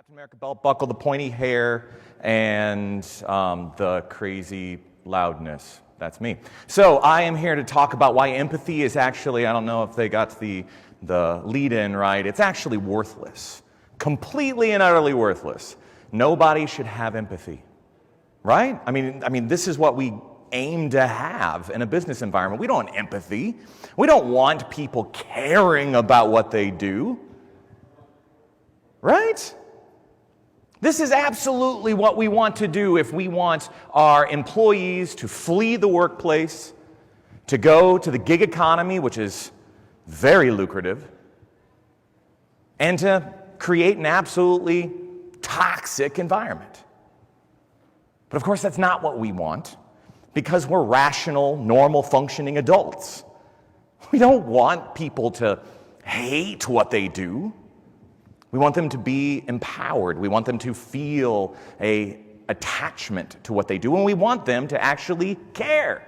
Captain America belt buckle, the pointy hair, and the crazy loudness. That's me. So I am here to talk about why empathy is actually, I don't know if they got the lead in right, it's actually worthless. Completely and utterly worthless. Nobody should have empathy, right? I mean, this is what we aim to have in a business environment. We don't want empathy. We don't want people caring about what they do, right? This is absolutely what we want to do if we want our employees to flee the workplace, to go to the gig economy, which is very lucrative, and to create an absolutely toxic environment. But of course, that's not what we want, because we're rational, normal, functioning adults. We don't want people to hate what they do. We want them to be empowered. We want them to feel an attachment to what they do, and we want them to actually care.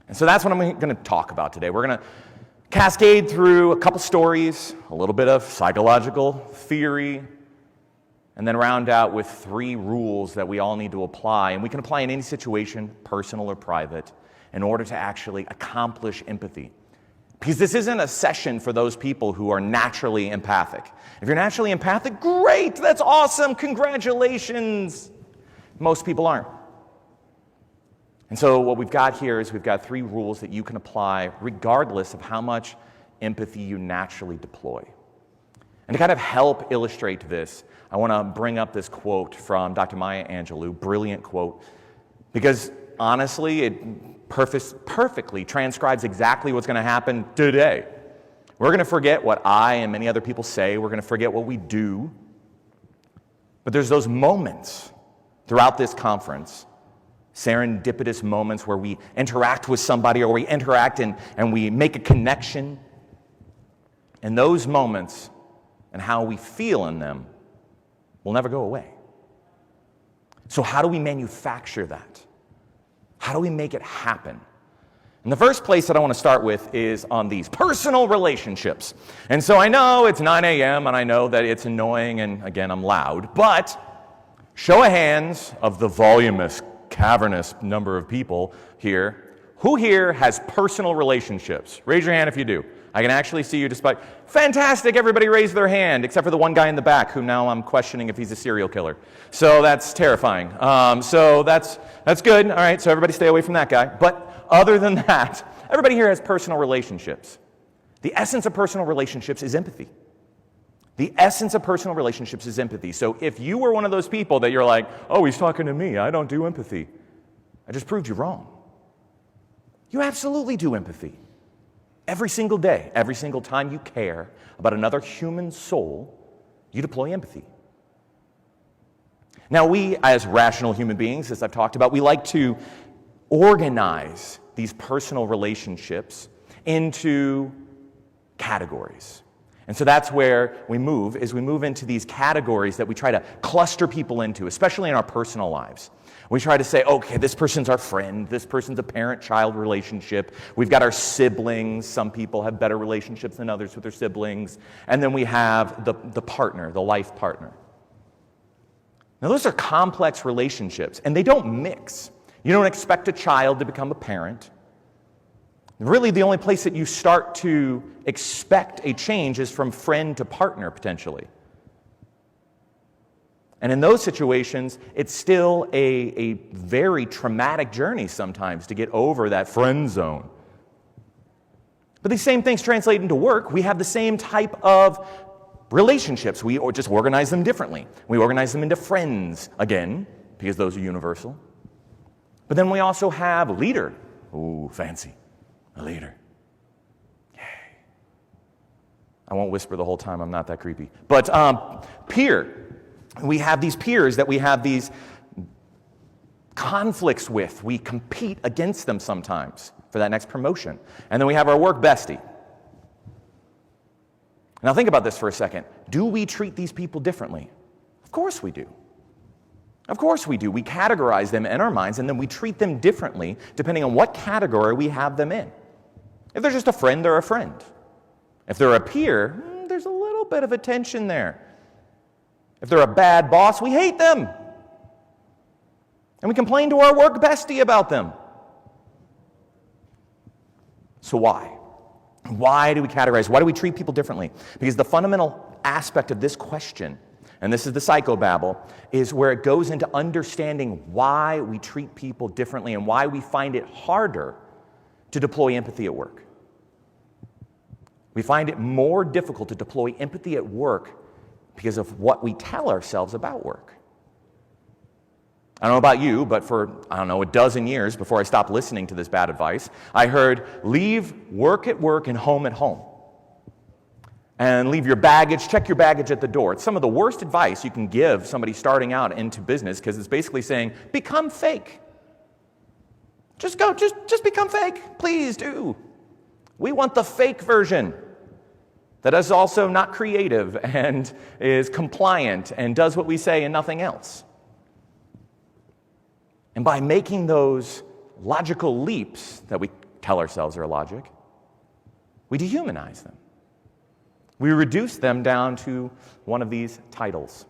And so that's what I'm going to talk about today. We're going to cascade through a couple stories, a little bit of psychological theory, and then round out with 3 rules that we all need to apply, and we can apply in any situation, personal or private, in order to actually accomplish empathy. Because this isn't a session for those people who are naturally empathic. If you're naturally empathic, great, that's awesome, congratulations. Most people aren't. And so what we've got here is we've got 3 rules that you can apply regardless of how much empathy you naturally deploy. And to kind of help illustrate this, I want to bring up this quote from Dr. Maya Angelou, brilliant quote, because honestly, it perfectly transcribes exactly what's going to happen today. We're going to forget what I and many other people say. We're going to forget what we do. But there's those moments throughout this conference, serendipitous moments where we interact with somebody or we interact and we make a connection. And those moments and how we feel in them will never go away. So how do we manufacture that? How do we make it happen? And the first place that I want to start with is on these personal relationships. And so I know it's 9 a.m. and I know that it's annoying and again, I'm loud, but show of hands of the voluminous, cavernous number of people here. Who here has personal relationships? Raise your hand if you do. I can actually see you despite. Fantastic, everybody raised their hand, except for the one guy in the back who now I'm questioning if he's a serial killer. So that's terrifying. So that's good. All right, so everybody stay away from that guy. But other than that, everybody here has personal relationships. The essence of personal relationships is empathy. The essence of personal relationships is empathy. So if you were one of those people that you're like, oh, he's talking to me, I don't do empathy, I just proved you wrong. You absolutely do empathy. Every single day, every single time you care about another human soul, you deploy empathy. Now we, as rational human beings, as I've talked about, we like to organize these personal relationships into categories. And so that's where we move into these categories that we try to cluster people into, especially in our personal lives. We try to say, okay, this person's our friend, this person's a parent-child relationship, we've got our siblings, some people have better relationships than others with their siblings, and then we have the partner, the life partner. Now those are complex relationships, and they don't mix. You don't expect a child to become a parent. Really, the only place that you start to expect a change is from friend to partner, potentially. And in those situations, it's still a very traumatic journey sometimes to get over that friend zone. But these same things translate into work. We have the same type of relationships. We just organize them differently. We organize them into friends, again, because those are universal. But then we also have leader. Ooh, fancy. A leader. Yay. I won't whisper the whole time. I'm not that creepy. But peer. We have these peers that we have these conflicts with. We compete against them sometimes for that next promotion. And then we have our work bestie. Now think about this for a second. Do we treat these people differently? Of course we do. Of course we do. We categorize them in our minds and then we treat them differently depending on what category we have them in. If they're just a friend, they're a friend. If they're a peer, there's a little bit of a tension there. If they're a bad boss, we hate them. And we complain to our work bestie about them. So why? Why do we categorize? Why do we treat people differently? Because the fundamental aspect of this question, and this is the psychobabble, is where it goes into understanding why we treat people differently and why we find it harder to deploy empathy at work. We find it more difficult to deploy empathy at work because of what we tell ourselves about work. I don't know about you, but for, a dozen years before I stopped listening to this bad advice, I heard, leave work at work and home at home. And leave your baggage, check your baggage at the door. It's some of the worst advice you can give somebody starting out into business because it's basically saying, become fake. Just become fake. Please do. We want the fake version that is also not creative and is compliant and does what we say and nothing else. And by making those logical leaps that we tell ourselves are logic, we dehumanize them. We reduce them down to one of these titles.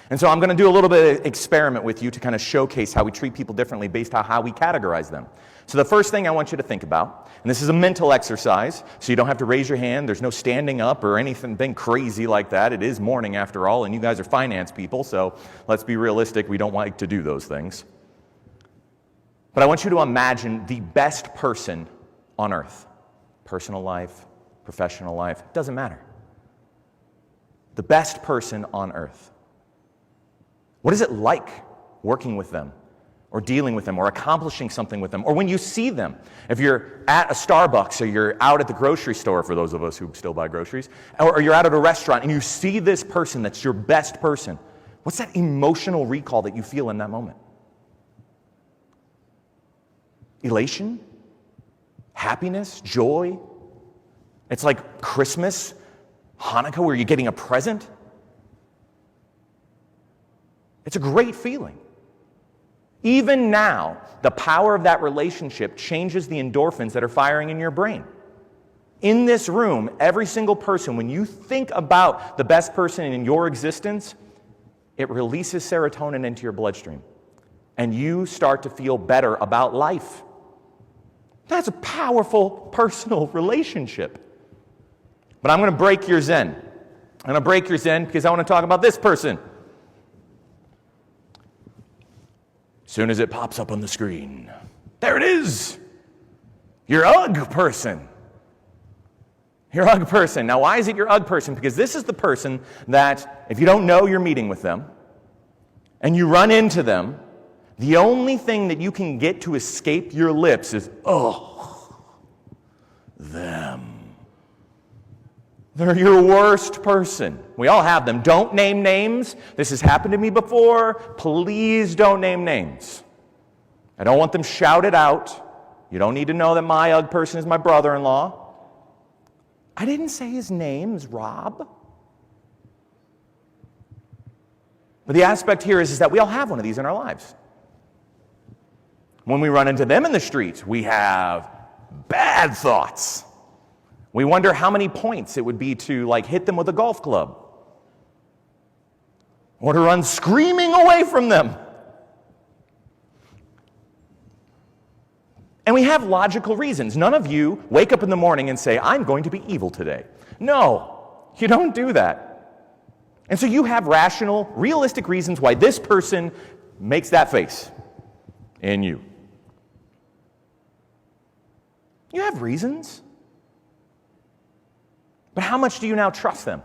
And so I'm going to do a little bit of experiment with you to kind of showcase how we treat people differently based on how we categorize them. So the first thing I want you to think about, and this is a mental exercise, so you don't have to raise your hand, there's no standing up or anything crazy like that. It is morning after all, and you guys are finance people, so let's be realistic, we don't like to do those things. But I want you to imagine the best person on earth. Personal life, professional life, doesn't matter. The best person on earth. What is it like working with them, or dealing with them, or accomplishing something with them, or when you see them? If you're at a Starbucks, or you're out at the grocery store, for those of us who still buy groceries, or you're out at a restaurant and you see this person that's your best person, what's that emotional recall that you feel in that moment? Elation? Happiness? Joy? It's like Christmas, Hanukkah, where you're getting a present. It's a great feeling. Even now, the power of that relationship changes the endorphins that are firing in your brain. In this room, every single person, when you think about the best person in your existence, it releases serotonin into your bloodstream. And you start to feel better about life. That's a powerful personal relationship. But I'm going to break your zen. I'm going to break your zen because I want to talk about this person. As soon as it pops up on the screen, there it is. Your UGG person. Your UGG person. Now, why is it your UGG person? Because this is the person that, if you don't know you're meeting with them, and you run into them, the only thing that you can get to escape your lips is, oh, them. They're your worst person. We all have them. Don't name names. This has happened to me before. Please don't name names. I don't want them shouted out. You don't need to know that my UGG person is my brother-in-law. I didn't say his name's Rob. But the aspect here is that we all have one of these in our lives. When we run into them in the street, we have bad thoughts. We wonder how many points it would be to hit them with a golf club or to run screaming away from them. And we have logical reasons. None of you wake up in the morning and say, I'm going to be evil today. No, you don't do that. And so you have rational, realistic reasons why this person makes that face in you. You have reasons. But how much do you now trust them?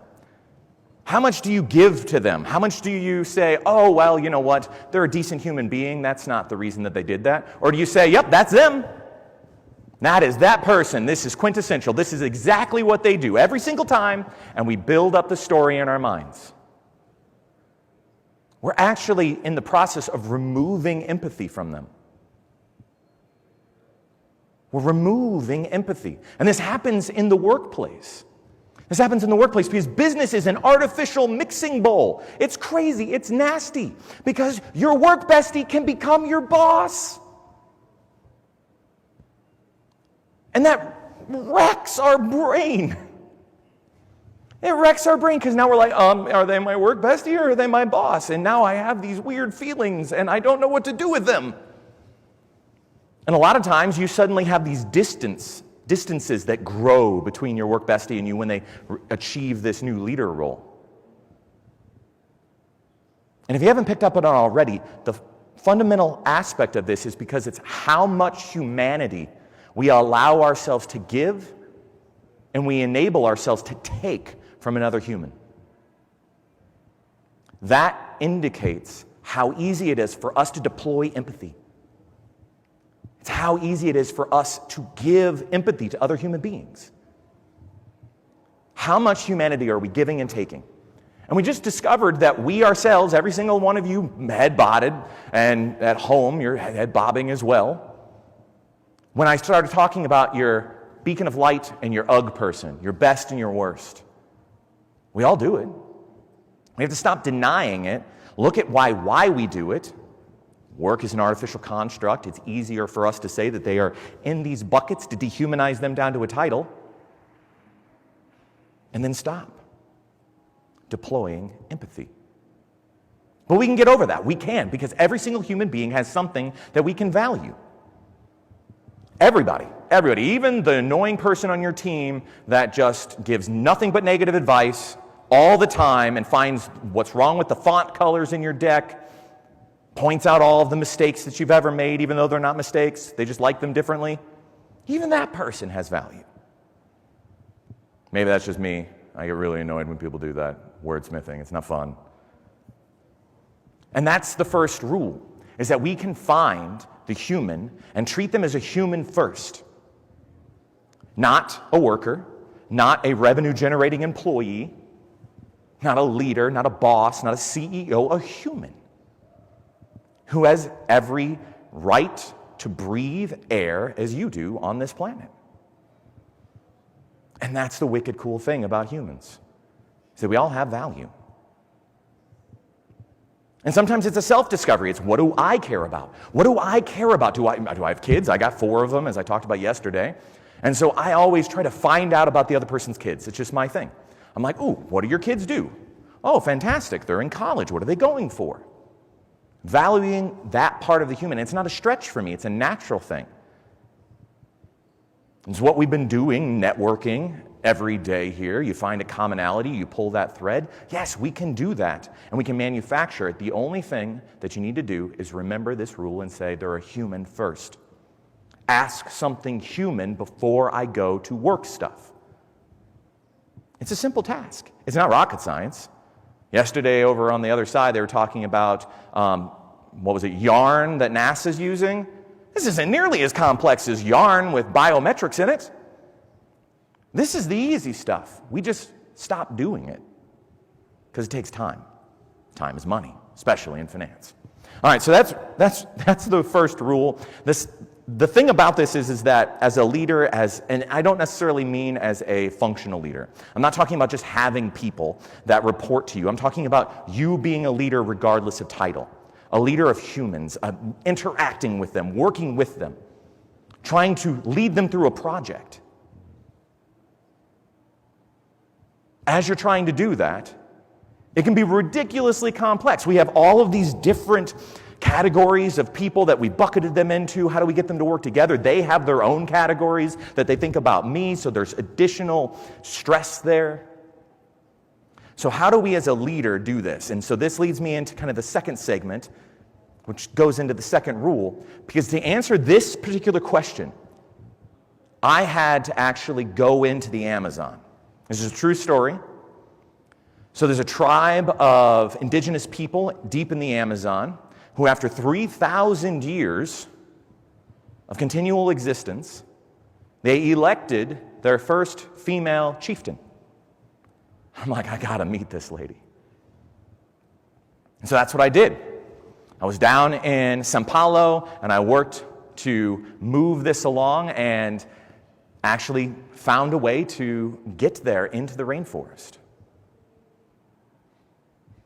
How much do you give to them? How much do you say, oh, well, you know what? They're a decent human being. That's not the reason that they did that. Or do you say, yep, that's them. That is that person. This is quintessential. This is exactly what they do every single time. And we build up the story in our minds. We're actually in the process of removing empathy from them. We're removing empathy. And this happens in the workplace. This happens in the workplace because business is an artificial mixing bowl. It's crazy. It's nasty because your work bestie can become your boss. And that wrecks our brain. It wrecks our brain because now we're like, are they my work bestie or are they my boss? And now I have these weird feelings and I don't know what to do with them. And a lot of times you suddenly have these distances that grow between your work bestie and you when they achieve this new leader role. And if you haven't picked up on it already, the fundamental aspect of this is because it's how much humanity we allow ourselves to give and we enable ourselves to take from another human. That indicates how easy it is for us to deploy empathy. It's how easy it is for us to give empathy to other human beings. How much humanity are we giving and taking? And we just discovered that we ourselves, every single one of you head-bobbed, and at home you're head-bobbing as well. When I started talking about your beacon of light and your UGG person, your best and your worst, we all do it. We have to stop denying it, look at why we do it. Work is an artificial construct. It's easier for us to say that they are in these buckets to dehumanize them down to a title. And then stop deploying empathy. But we can get over that. We can, because every single human being has something that we can value. Everybody, even the annoying person on your team that just gives nothing but negative advice all the time and finds what's wrong with the font colors in your deck, points out all of the mistakes that you've ever made, even though they're not mistakes, they just like them differently. Even that person has value. Maybe that's just me. I get really annoyed when people do that wordsmithing. It's not fun. And that's the first rule, is that we can find the human and treat them as a human first. Not a worker, not a revenue-generating employee, not a leader, not a boss, not a CEO, a human who has every right to breathe air as you do on this planet. And that's the wicked cool thing about humans, is that we all have value. And sometimes it's a self-discovery. It's, what do I care about? What do I care about? Do I have kids? I got 4 of them, as I talked about yesterday. And so I always try to find out about the other person's kids. It's just my thing. I'm like, ooh, what do your kids do? Oh, fantastic. They're in college. What are they going for? Valuing that part of the human. It's not a stretch for me. It's a natural thing. It's what we've been doing, networking every day here. You find a commonality, you pull that thread. Yes, we can do that, and we can manufacture it. The only thing that you need to do is remember this rule and say, they're a human first. Ask something human before I go to work stuff. It's a simple task. It's not rocket science. Yesterday, over on the other side, they were talking about, yarn that NASA's using? This isn't nearly as complex as yarn with biometrics in it. This is the easy stuff. We just stop doing it because it takes time. Time is money, especially in finance. All right, so that's the first rule. The thing about this is that as a leader, and I don't necessarily mean as a functional leader. I'm not talking about just having people that report to you. I'm talking about you being a leader regardless of title. A leader of humans, interacting with them, working with them, trying to lead them through a project. As you're trying to do that, it can be ridiculously complex. We have all of these different categories of people that we bucketed them into. How do we get them to work together? They have their own categories that they think about me, so there's additional stress there. So how do we as a leader do this? And so this leads me into kind of the second segment, which goes into the second rule, because to answer this particular question, I had to actually go into the Amazon. This is a true story. So there's a tribe of indigenous people deep in the Amazon who, after 3,000 years of continual existence, they elected their first female chieftain. I'm like, I gotta meet this lady. And so that's what I did. I was down in São Paulo, and I worked to move this along and actually found a way to get there into the rainforest.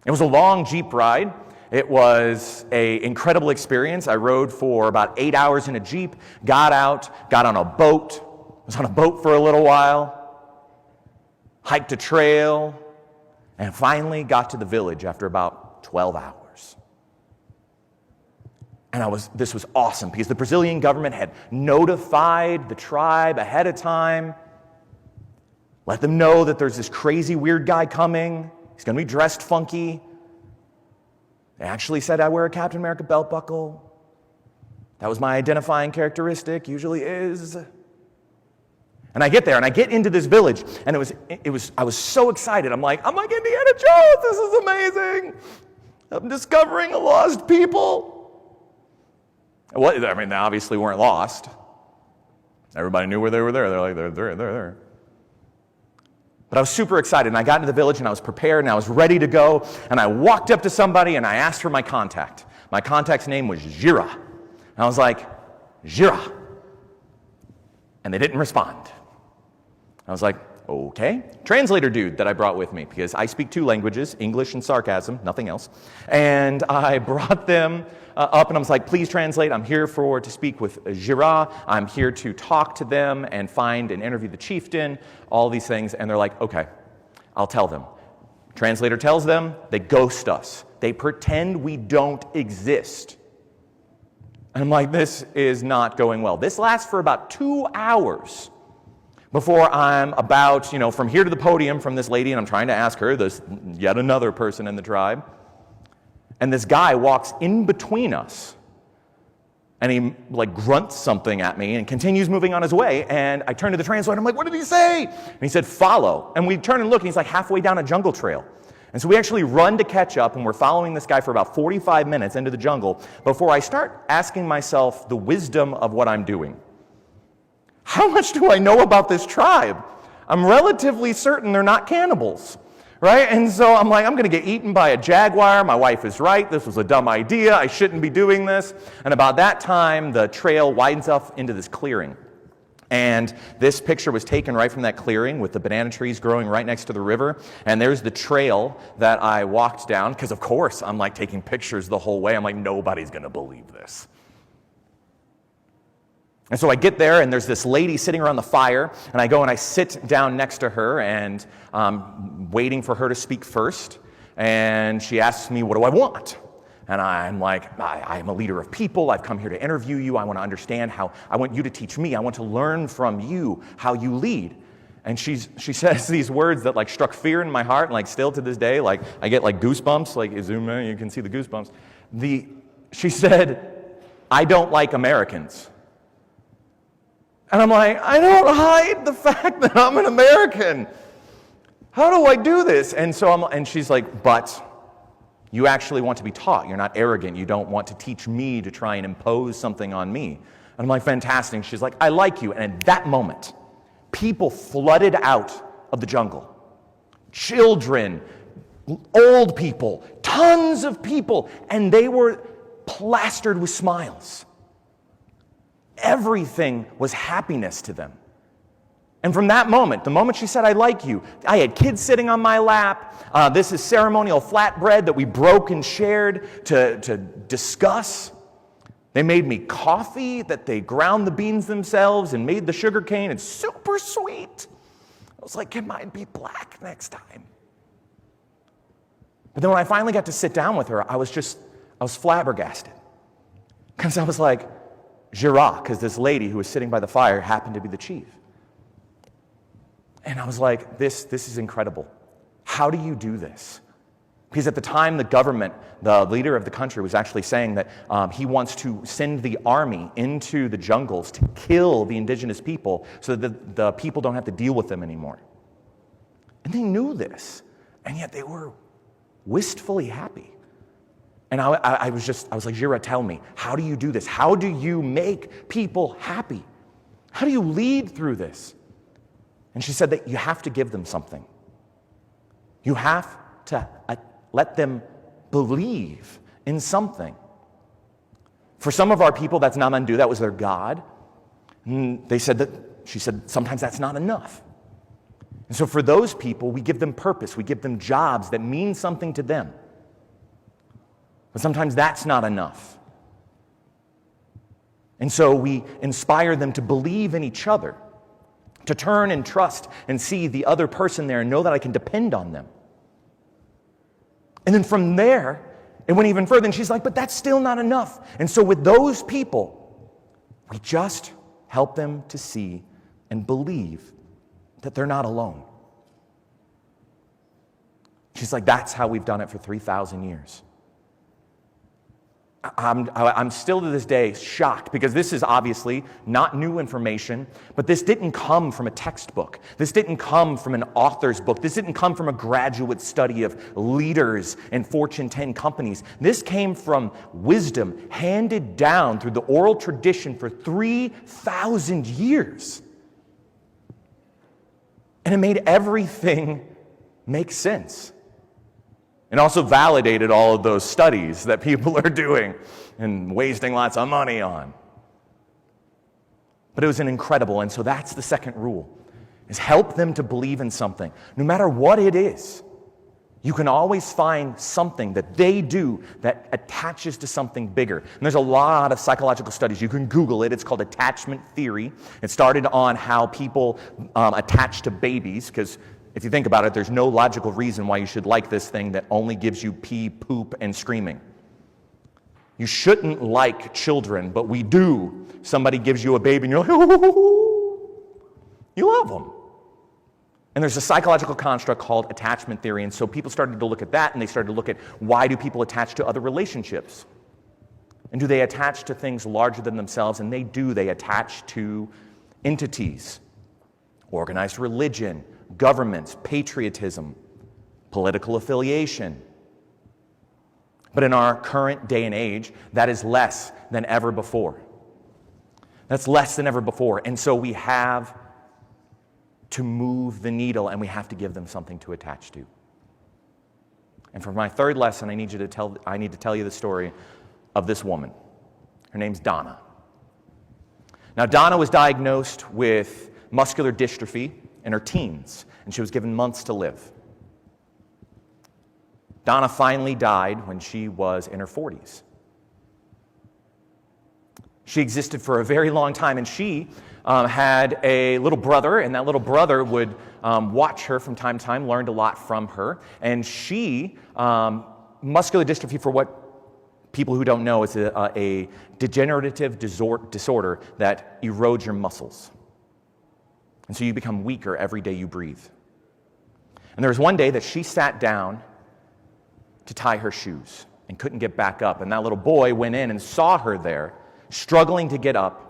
It was a long Jeep ride. It was an incredible experience. I rode for about 8 hours in a Jeep, got out, got on a boat, was on a boat for a little while, hiked a trail, and finally got to the village after about 12 hours. And this was awesome because the Brazilian government had notified the tribe ahead of time, let them know that there's this crazy weird guy coming. He's going to be dressed funky. They actually said I wear a Captain America belt buckle. That was my identifying characteristic, usually is. And I get there, and I get into this village, and I was so excited. I'm like Indiana Jones, this is amazing. I'm discovering a lost people. Well, I mean, they obviously weren't lost. Everybody knew where they were there. They're like, they're there. But I was super excited, and I got into the village, and I was prepared, and I was ready to go, and I walked up to somebody, and I asked for my contact. My contact's name was Jira. And I was like, Jira. And they didn't respond. I was like, okay. Translator dude that I brought with me, because I speak 2 languages, English and sarcasm, nothing else. And I brought them up, and I was like, please translate. I'm here to speak with Jira. I'm here to talk to them and find and interview the chieftain, all these things. And they're like, okay, I'll tell them. Translator tells them, they ghost us. They pretend we don't exist. And I'm like, this is not going well. This lasts for about 2 hours before I'm about, from here to the podium from this lady, and I'm trying to ask her, this yet another person in the tribe. And this guy walks in between us, and he grunts something at me and continues moving on his way. And I turn to the translator, I'm like, what did he say? And he said, follow. And we turn and look, and he's like halfway down a jungle trail. And so we actually run to catch up, and we're following this guy for about 45 minutes into the jungle before I start asking myself the wisdom of what I'm doing. How much do I know about this tribe? I'm relatively certain they're not cannibals, right? And so I'm like, I'm going to get eaten by a jaguar. My wife is right. This was a dumb idea. I shouldn't be doing this. And about that time, the trail widens up into this clearing. And this picture was taken right from that clearing with the banana trees growing right next to the river. And there's the trail that I walked down, because of course I'm taking pictures the whole way. I'm like, nobody's going to believe this. And so I get there, and there's this lady sitting around the fire, and I go and I sit down next to her, and waiting for her to speak first. And she asks me, what do I want? And I'm like, I'm a leader of people. I've come here to interview you. I want to understand I want you to teach me. I want to learn from you how you lead. And she says these words that struck fear in my heart, and still to this day, I get goosebumps, zoom in, you can see the goosebumps. She said, I don't like Americans. And I'm like, I don't hide the fact that I'm an American. How do I do this? And she's like, but you actually want to be taught. You're not arrogant. You don't want to teach me to try and impose something on me. And I'm like, fantastic. She's like, I like you. And at that moment, people flooded out of the jungle. Children, old people, tons of people. And they were plastered with smiles. Everything was happiness to them. And from that moment, the moment she said, I like you, I had kids sitting on my lap. This is ceremonial flatbread that we broke and shared to discuss. They made me coffee that they ground the beans themselves and made the sugar cane. It's super sweet. I was like, can mine be black next time? But then when I finally got to sit down with her, I was flabbergasted. Because I was like, Jira, because this lady who was sitting by the fire happened to be the chief. And I was like, this is incredible. How do you do this? Because at the time, the government, the leader of the country, was actually saying that he wants to send the army into the jungles to kill the indigenous people so that the people don't have to deal with them anymore. And they knew this, and yet they were wistfully happy. And I was like, Jira, tell me, how do you do this? How do you make people happy? How do you lead through this? And she said that you have to give them something. You have to let them believe in something. For some of our people, that's Namandu, that was their God. And she said, sometimes that's not enough. And so for those people, we give them purpose. We give them jobs that mean something to them. But sometimes that's not enough. And so we inspire them to believe in each other, to turn and trust and see the other person there and know that I can depend on them. And then from there, it went even further, and she's like, but that's still not enough. And so with those people, we just help them to see and believe that they're not alone. She's like, that's how we've done it for 3,000 years. I'm still to this day shocked, because this is obviously not new information, but this didn't come from a textbook. This didn't come from an author's book. This didn't come from a graduate study of leaders in Fortune 10 companies. This came from wisdom handed down through the oral tradition for 3,000 years. And it made everything make sense. And also validated all of those studies that people are doing and wasting lots of money on. But it was an incredible, and so that's the second rule, is help them to believe in something. No matter what it is, you can always find something that they do that attaches to something bigger. And there's a lot of psychological studies. You can Google it. It's called attachment theory. It started on how people attach to babies, because if you think about it, there's no logical reason why you should like this thing that only gives you pee, poop, and screaming. You shouldn't like children, but we do. Somebody gives you a baby and you're like, ooh, you love them. And there's a psychological construct called attachment theory, and so people started to look at that, and they started to look at, why do people attach to other relationships? And do they attach to things larger than themselves? And they do. They attach to entities, organized religion, governments, patriotism, political affiliation. But in our current day and age, that is less than ever before. That's less than ever before. And so we have to move the needle, and we have to give them something to attach to. And for my third lesson, I need to tell you the story of this woman. Her name's Donna. Now, Donna was diagnosed with muscular dystrophy in her teens, and she was given months to live. Donna finally died when she was in her 40s. She existed for a very long time, and she had a little brother, and that little brother would watch her from time to time, learned a lot from her. And she, muscular dystrophy, for what people who don't know, is a degenerative disorder that erodes your muscles. And so you become weaker every day you breathe. And there was one day that she sat down to tie her shoes and couldn't get back up. And that little boy went in and saw her there, struggling to get up,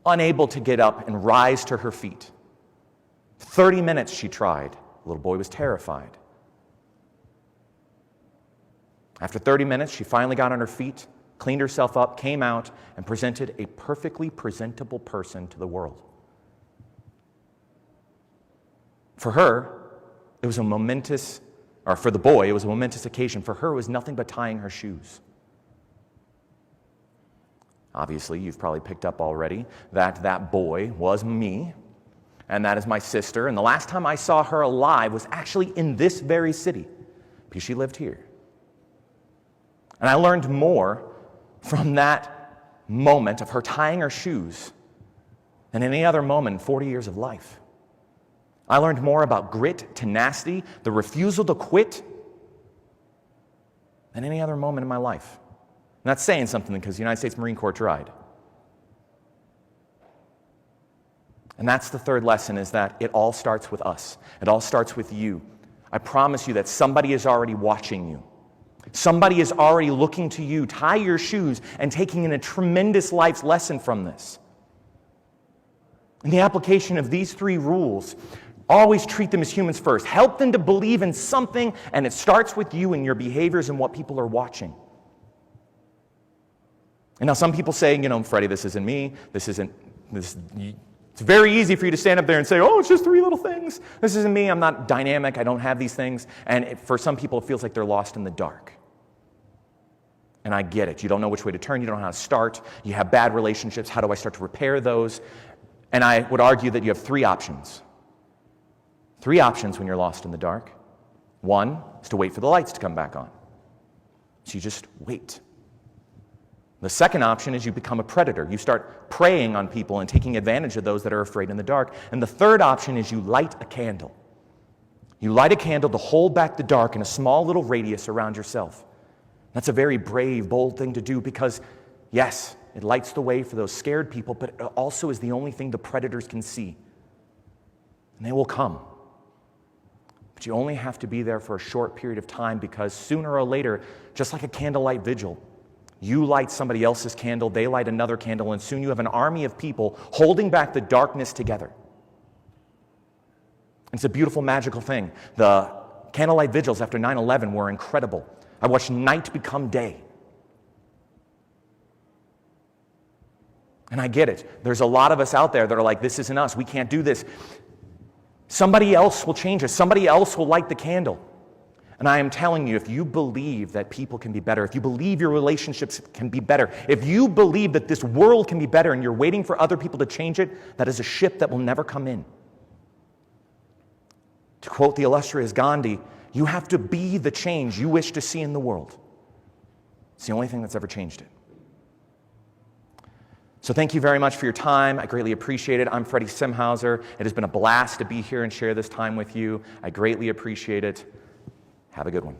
unable to get up and rise to her feet. 30 minutes she tried. The little boy was terrified. After 30 minutes, she finally got on her feet, cleaned herself up, came out, and presented a perfectly presentable person to the world. For her, it was a momentous, or for the boy, it was a momentous occasion. For her, it was nothing but tying her shoes. Obviously, you've probably picked up already that that boy was me, and that is my sister. And the last time I saw her alive was actually in this very city, because she lived here. And I learned more from that moment of her tying her shoes than any other moment in 40 years of life. I learned more about grit, tenacity, the refusal to quit than any other moment in my life. And that's saying something, because the United States Marine Corps tried. And that's the third lesson, is that it all starts with us. It all starts with you. I promise you that somebody is already watching you. Somebody is already looking to you. Tie your shoes and taking in a tremendous life lesson from this. And the application of these three rules: always treat them as humans first. Help them to believe in something, and it starts with you and your behaviors and what people are watching. And now some people say, Freddie, this isn't me. It's very easy for you to stand up there and say, oh, it's just three little things. This isn't me. I'm not dynamic. I don't have these things. And for some people, it feels like they're lost in the dark. And I get it. You don't know which way to turn. You don't know how to start. You have bad relationships. How do I start to repair those? And I would argue that you have three options. Three options when you're lost in the dark. One is to wait for the lights to come back on. So you just wait. The second option is you become a predator. You start preying on people and taking advantage of those that are afraid in the dark. And the third option is you light a candle. You light a candle to hold back the dark in a small little radius around yourself. That's a very brave, bold thing to do because, yes, it lights the way for those scared people, but it also is the only thing the predators can see. And they will come. But you only have to be there for a short period of time because sooner or later, just like a candlelight vigil, you light somebody else's candle, they light another candle, and soon you have an army of people holding back the darkness together. It's a beautiful, magical thing. The candlelight vigils after 9/11 were incredible. I watched night become day. And I get it. There's a lot of us out there that are like, this isn't us. We can't do this. Somebody else will change us. Somebody else will light the candle. And I am telling you, if you believe that people can be better, if you believe your relationships can be better, if you believe that this world can be better and you're waiting for other people to change it, that is a ship that will never come in. To quote the illustrious Gandhi, you have to be the change you wish to see in the world. It's the only thing that's ever changed it. So thank you very much for your time. I greatly appreciate it. I'm Freddie Simhauser. It has been a blast to be here and share this time with you. I greatly appreciate it. Have a good one.